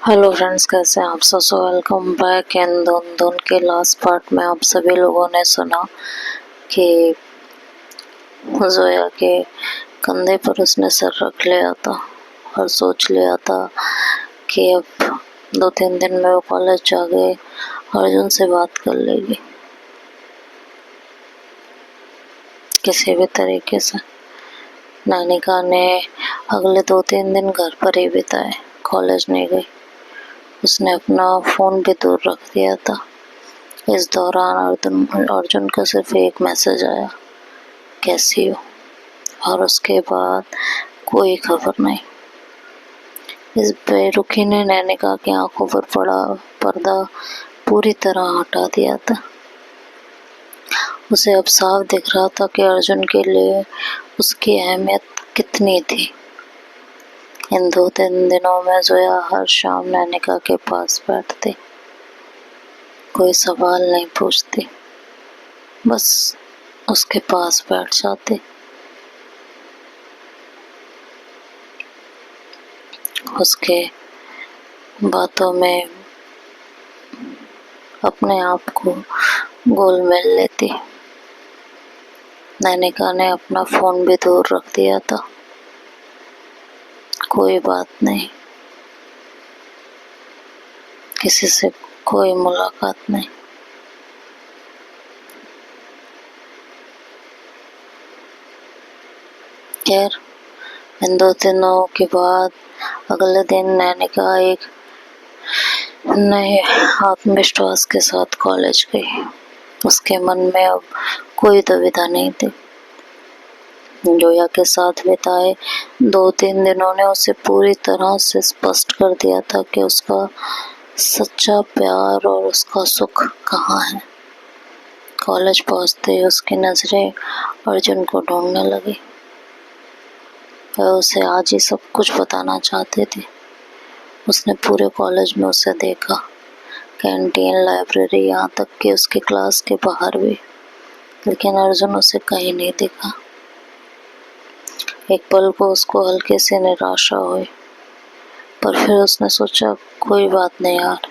Hello friends, कैसे हैं आप सब? So welcome back. इन दोन के लास्ट पार्ट में आप सभी लोगों ने सुना कि जोया के कंधे पर उसने सर रख लिया था और सोच लिया था कि अब 2-3 दिन में वो कॉलेज जाके अर्जुन से बात कर लेगी किसी भी तरीके से। नानिका ने अगले 2-3 दिन घर पर ही बिताए, कॉलेज नहीं गई। उसने अपना फ़ोन भी दूर रख दिया था। इस दौरान अर्जुन का सिर्फ एक मैसेज आया, कैसी हो, और उसके बाद कोई खबर नहीं। इस बेरुखी ने नैनिका की आंखों पर पड़ा पर्दा पूरी तरह हटा दिया था। उसे अब साफ दिख रहा था कि अर्जुन के लिए उसकी अहमियत कितनी थी। इन 2-3 दिनों में जोया हर शाम नैनिका के पास बैठती, कोई सवाल नहीं पूछती, बस उसके पास बैठ जाती। उसके बातों में अपने आप को गोल मिल लेती। नैनिका ने अपना फ़ोन भी दूर रख दिया था। कोई बात नहीं, किसी से कोई मुलाकात नहीं। खैर, इन 2 दिनों के बाद अगले दिन नैनिका एक नए आत्मविश्वास के साथ कॉलेज गई। उसके मन में अब कोई दुविधा नहीं थी। जोया के साथ बिताए 2-3 दिनों ने उसे पूरी तरह से स्पष्ट कर दिया था कि उसका सच्चा प्यार और उसका सुख कहाँ है। कॉलेज पहुंचते ही उसकी नजरें अर्जुन को ढूंढने लगी। वह उसे आज ही सब कुछ बताना चाहती थी। उसने पूरे कॉलेज में उसे देखा, कैंटीन, लाइब्रेरी, यहाँ तक कि उसके क्लास के बाहर भी, लेकिन अर्जुन उसे कहीं नहीं दिखा। एक पल को उसको हल्की सी निराशा हुई, पर फिर उसने सोचा कोई बात नहीं यार,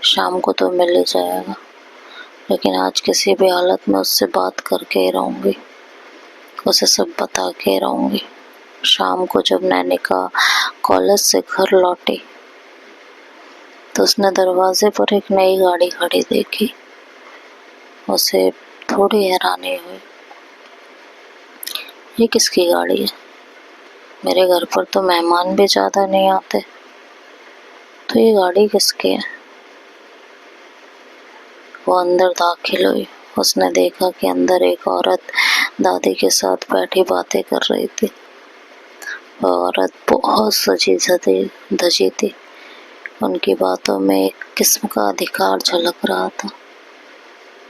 शाम को तो मिल ही जाएगा, लेकिन आज किसी भी हालत में उससे बात करके ही रहूँगी, उसे सब बता के रहूँगी। शाम को जब नैनिका कॉलेज से घर लौटी तो उसने दरवाजे पर एक नई गाड़ी खड़ी देखी। उसे थोड़ी हैरानी हुई, ये किसकी गाड़ी है? मेरे घर पर तो मेहमान भी ज़्यादा नहीं आते, तो ये गाड़ी किसकी है? वो अंदर दाखिल हुई। उसने देखा कि अंदर एक औरत दादी के साथ बैठी बातें कर रही थी। वह औरत बहुत सजी धजी थी। उनकी बातों में एक किस्म का अधिकार झलक रहा था।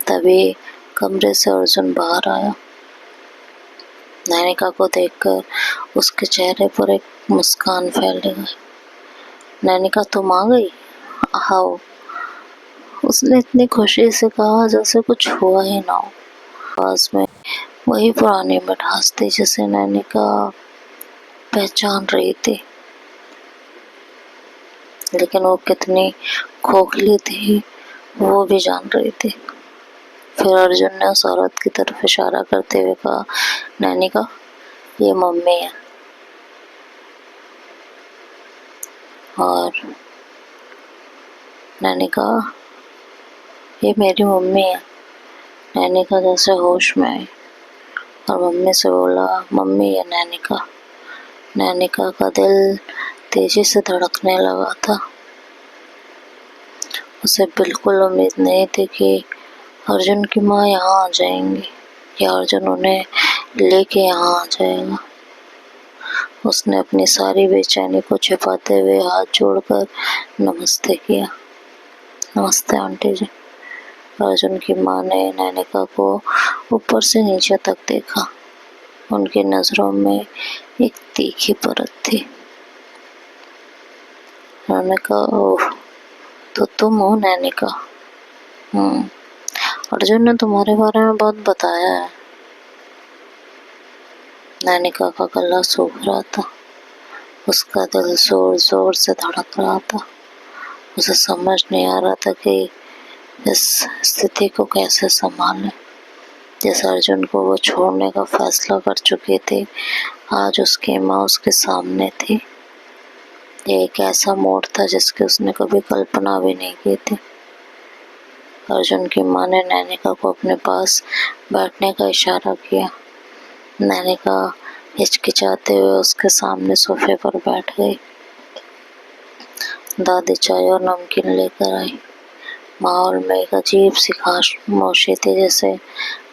तभी कमरे से अर्जुन बाहर आया। नैनिका को देखकर उसके चेहरे पर एक मुस्कान फैल गई। नैनिका, तुम आ गई? आओ, उसने इतनी खुशी से कहा जैसे कुछ हुआ ही ना हो। पास में वही पुरानी मिठास थी जिसे नैनिका पहचान रही थी, लेकिन वो कितनी खोखली थी वो भी जान रही थी। फिर अर्जुन ने उस औरत की तरफ इशारा करते हुए कहा, नैनिका, ये मम्मी है। और नैनिका, ये मेरी मम्मी है। नैनिका जैसे होश में आई और मम्मी से बोला, मम्मी ये नैनिका। नैनिका का दिल तेजी से धड़कने लगा था। उसे बिल्कुल उम्मीद नहीं थी कि अर्जुन की माँ यहाँ आ जाएंगी या अर्जुन उन्हें लेके यहाँ आ जाएगा। उसने अपनी सारी बेचैनी को छिपाते हुए हाथ जोड़कर नमस्ते किया। नमस्ते आंटी जी। अर्जुन की माँ ने नैनिका को ऊपर से नीचे तक देखा। उनकी नजरों में एक तीखी परत थी। नैनिका, ओह, तो तुम हो नैनिका? अर्जुन ने तुम्हारे बारे में बहुत बताया है। नैनिका का गला सूख रहा था। उसका दिल जोर जोर से धड़क रहा था। उसे समझ नहीं आ रहा था कि इस स्थिति को कैसे संभालें। जिस अर्जुन को वो छोड़ने का फैसला कर चुकी थी, आज उसकी माँ उसके सामने थी। ये एक ऐसा मोड़ था जिसकी उसने कभी कल्पना भी नहीं की थी। अर्जुन की माँ ने नैनिका को अपने पास बैठने का इशारा किया। नैनिका हिचकिचाते हुए उसके सामने सोफे पर बैठ गई। दादी चाय और नमकीन लेकर आई। माहौल में एक अजीब सी खामोशी थी जिसे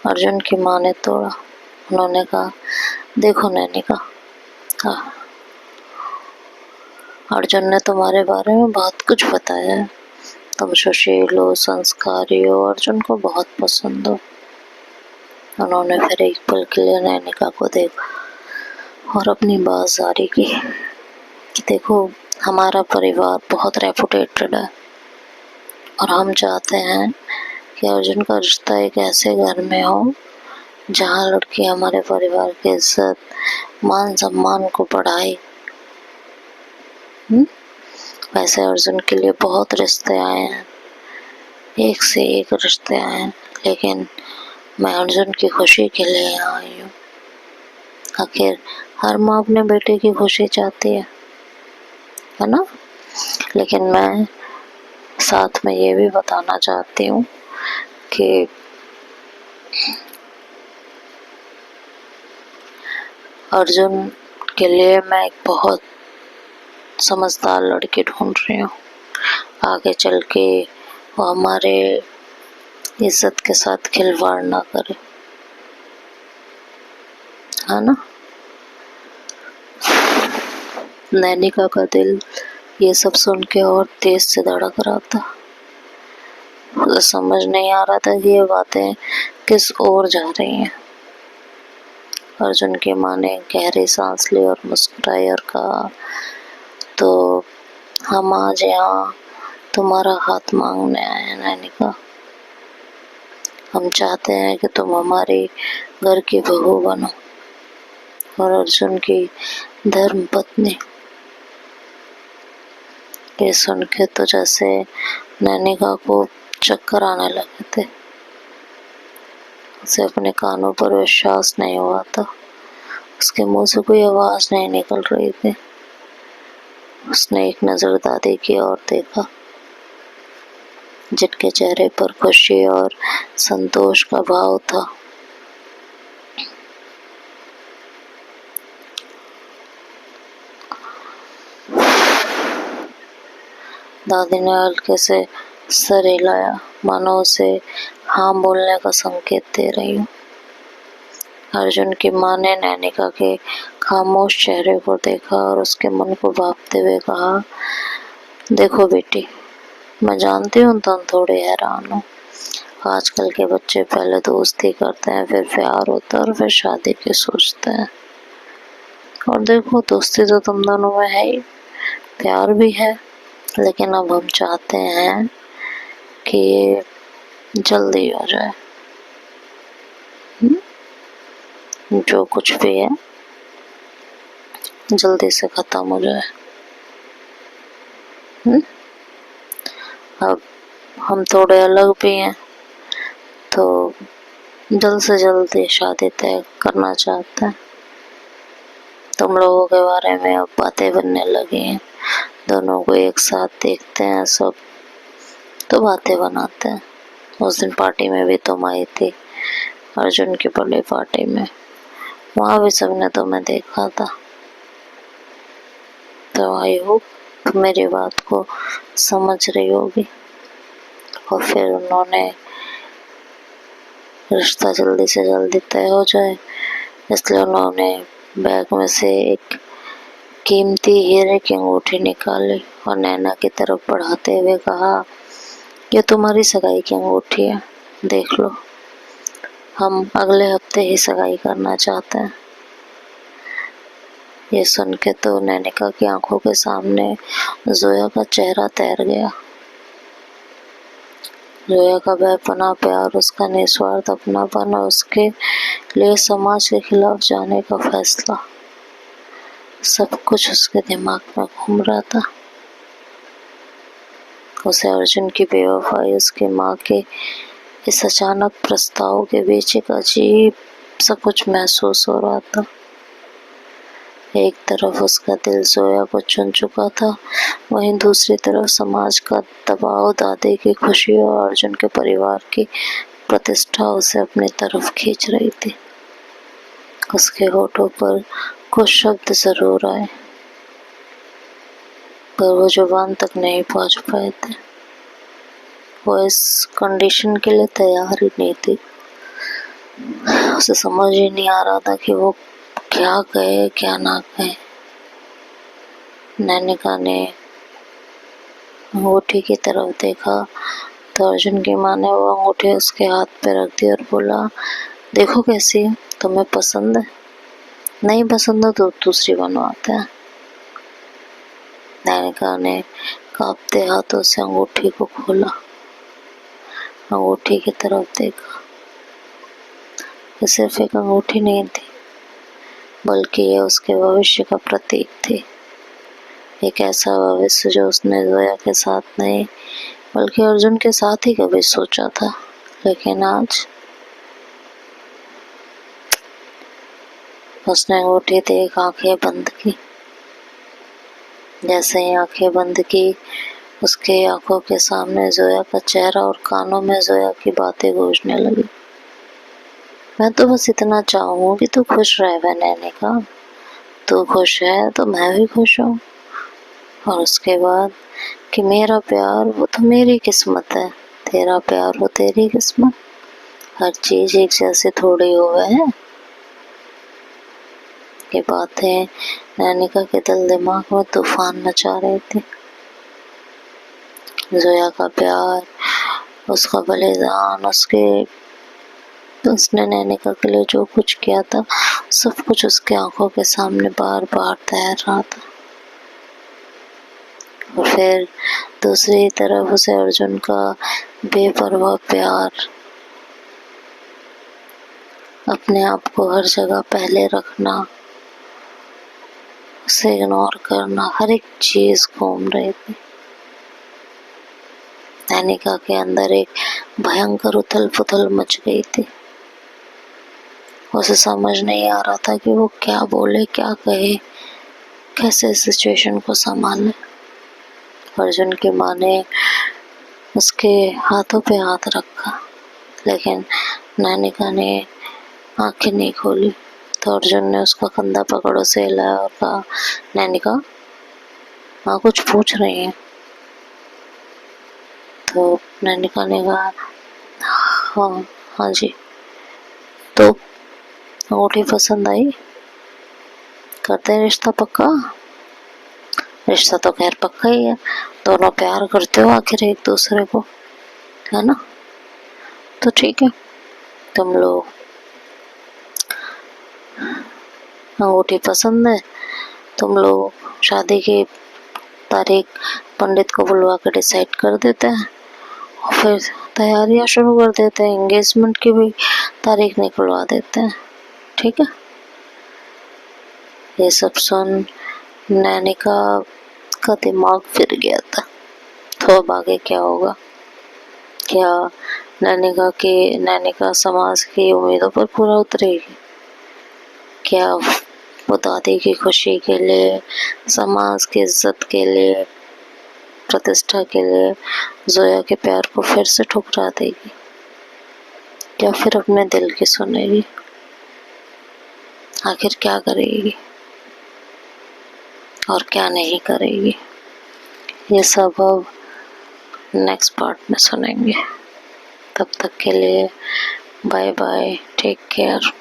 अर्जुन की माँ ने तोड़ा। उन्होंने कहा, देखो नैनिका, अर्जुन ने तुम्हारे बारे में बहुत कुछ बताया है। तुम सुशील हो, संस्कारी हो, अर्जुन को बहुत पसंद हो। उन्होंने फिर एक पल के लिए नैनिका को देखा और अपनी बात जारी की कि देखो, हमारा परिवार बहुत रेपुटेटेड है और हम चाहते हैं कि अर्जुन का रिश्ता एक ऐसे घर में हो जहाँ लड़की हमारे परिवार की इज्जत, मान सम्मान को बढ़ाए। वैसे अर्जुन के लिए बहुत रिश्ते आए हैं, एक से एक रिश्ते आए हैं, लेकिन मैं अर्जुन की खुशी के लिए यहाँ आई हूँ। आखिर हर माँ अपने बेटे की खुशी चाहती है ना? लेकिन मैं साथ में ये भी बताना चाहती हूँ कि अर्जुन के लिए मैं एक बहुत समझदार लड़की ढूंढ रही हूँ। आगे चल के वो हमारे इज्जत के साथ खिलवाड़ ना करे, है ना? नैनिका का दिल ये सब सुन के और तेज से धड़क रहा था। उसे समझ नहीं आ रहा था कि ये बातें किस ओर जा रही हैं। अर्जुन की माँ ने गहरी सांस ली और मुस्कुराई और कहा, तो हम आज यहाँ तुम्हारा हाथ मांगने आए हैं नैनिका। हम चाहते हैं कि तुम हमारी घर की बहू बनो और अर्जुन की धर्म पत्नी। ये सुन के तो जैसे नैनिका को चक्कर आने लगे थे। उसे अपने कानों पर विश्वास नहीं हुआ था। उसके मुंह से कोई आवाज नहीं निकल रही थी। उसने एक नजर दादी की ओर देखा, जिनके चेहरे पर खुशी और संतोष का भाव था। दादी ने हल्के से सर हिलाया, मानो उसे हाँ बोलने का संकेत दे रही हूँ। अर्जुन की माँ ने नैनिका के खामोश चेहरे को देखा और उसके मन को भांपते हुए कहा, देखो बेटी, मैं जानती हूँ तुम थोड़े हैरान हो। आजकल के बच्चे पहले दोस्ती करते हैं, फिर प्यार होता है और फिर शादी की सोचते हैं। और देखो, दोस्ती तो तुम दोनों में है ही, प्यार भी है, लेकिन अब हम चाहते हैं कि ये जल्दी हो जाए। जो कुछ भी है जल्दी से खत्म हो जाए। अब हम थोड़े अलग भी हैं, तो जल्द से जल्द शादी तय करना चाहते हैं। तुम लोगों के बारे में अब बातें बनने लगी हैं, दोनों को एक साथ देखते हैं सब तो बातें बनाते हैं। उस दिन पार्टी में भी तुम आई थी, अर्जुन की बर्थडे पार्टी में, वहाँ भी सबने तुम्हें देखा था। तो आई होप मेरी बात को समझ रही होगी। और फिर उन्होंने रिश्ता जल्दी से जल्दी तय हो जाए, इसलिए उन्होंने बैग में से एक कीमती हीरे की अंगूठी निकाली और नैना की तरफ बढ़ाते हुए कहा, ये तुम्हारी सगाई की अंगूठी है, देख लो। हम अगले हफ्ते ही सगाई करना चाहते हैं। ये सुन के तो नैनिका की आंखों के सामने जोया का चेहरा तैर गया। जोया का बेपनाह प्यार, उसका निस्वार्थ अपनापन और उसके लिए समाज के खिलाफ जाने का फैसला, सब कुछ उसके दिमाग में घूम रहा था। उसे अर्जुन की बेवफाई, उसकी माँ के इस अचानक प्रस्ताव के बीच एक अजीब सा कुछ महसूस हो रहा था। एक तरफ उसका दिल जोया को चुन चुका था, वहीं दूसरी तरफ समाज का दबाव, दादी की खुशी और अर्जुन के परिवार की प्रतिष्ठा उसे अपनी तरफ खींच रही थी। उसके होठों पर कुछ शब्द जरूर आए, पर वो जुबान तक नहीं पहुंच पाए थे। वो इस कंडीशन के लिए तैयार ही नहीं थी। उसे समझ ही नहीं आ रहा था कि वो क्या कहे क्या ना कहे। नैनिका ने अंगूठी की तरफ देखा तो अर्जुन की माँ ने वो अंगूठी उसके हाथ पे रख दी और बोला, देखो कैसी है, तुम्हें पसंद है? नहीं पसंद हो तो दूसरी बनवाते हैं। नैनिका ने कांपते हाथों से अंगूठी को खोला, अंगूठी की तरफ देखा। ये सिर्फ एक अंगूठी नहीं थी, बल्कि ये उसके भविष्य का प्रतीक थी। एक ऐसा भविष्य जो उसने जोया के साथ नहीं, बल्कि अर्जुन के साथ ही कभी सोचा था। लेकिन आज उसने अंगूठी देख आंखें बंद की। जैसे ही आंखें बंद की, उसके आंखों के सामने जोया का चेहरा और कानों में जोया की बातें गूंजने लगी। मैं तो बस इतना चाहूँ कि तू खुश रहे नैनिका। तू खुश है तो मैं भी खुश हूँ। और उसके बाद कि मेरा प्यार वो तो मेरी किस्मत है, तेरा प्यार वो तेरी किस्मत। हर चीज एक जैसे थोड़ी हुए है। ये बातें नैनिका के दिल दिमाग में तूफान मचा रही थी। जोया का प्यार, उसका बलिदान, उसने नैनिका के लिए जो कुछ किया था, सब कुछ उसके आंखों के सामने बार बार तैर रहा था। और फिर दूसरी तरफ उसे अर्जुन का बेपरवाह प्यार, अपने आप को हर जगह पहले रखना, उसे इग्नोर करना, हर एक चीज घूम रही थी। नैनिका के अंदर एक भयंकर उथल पुथल मच गई थी। उसे समझ नहीं आ रहा था कि वो क्या बोले क्या कहे, कैसे सिचुएशन को संभाले। अर्जुन की माँ ने उसके हाथों पे हाथ रखा, लेकिन नैनिका ने आंखें नहीं खोली। तो अर्जुन ने उसका कंधा पकड़ उसे हिलाया और कहा, नैनिका माँ कुछ पूछ रही है। तो नैनिका ने कहा, हाँ हाँ जी। तो अंगूठी पसंद आई? करते हैं रिश्ता पक्का? रिश्ता तो खैर पक्का ही है, दोनों प्यार करते हो आखिर एक दूसरे को, है ना? तो ठीक है, तुम लोग अंगूठी पसंद है, तुम लोग शादी की तारीख पंडित को बुलवा कर डिसाइड कर देते हैं और फिर तैयारियां शुरू कर देते हैं, एंगेजमेंट की भी तारीख निकलवा देते हैं। ठीक है? ये सब सुन नैनिका का दिमाग फिर गया था। तो अब आगे क्या होगा? क्या नैनिका समाज की उम्मीदों पर पूरा उतरेगी? क्या वो दादी की खुशी के लिए, समाज की इज्जत के लिए, प्रतिष्ठा के लिए जोया के प्यार को फिर से ठुकरा देगी, या फिर अपने दिल की सुनेगी? आखिर क्या करेगी और क्या नहीं करेगी, ये सब अब नेक्स्ट पार्ट में सुनेंगे। तब तक के लिए बाय बाय, टेक केयर।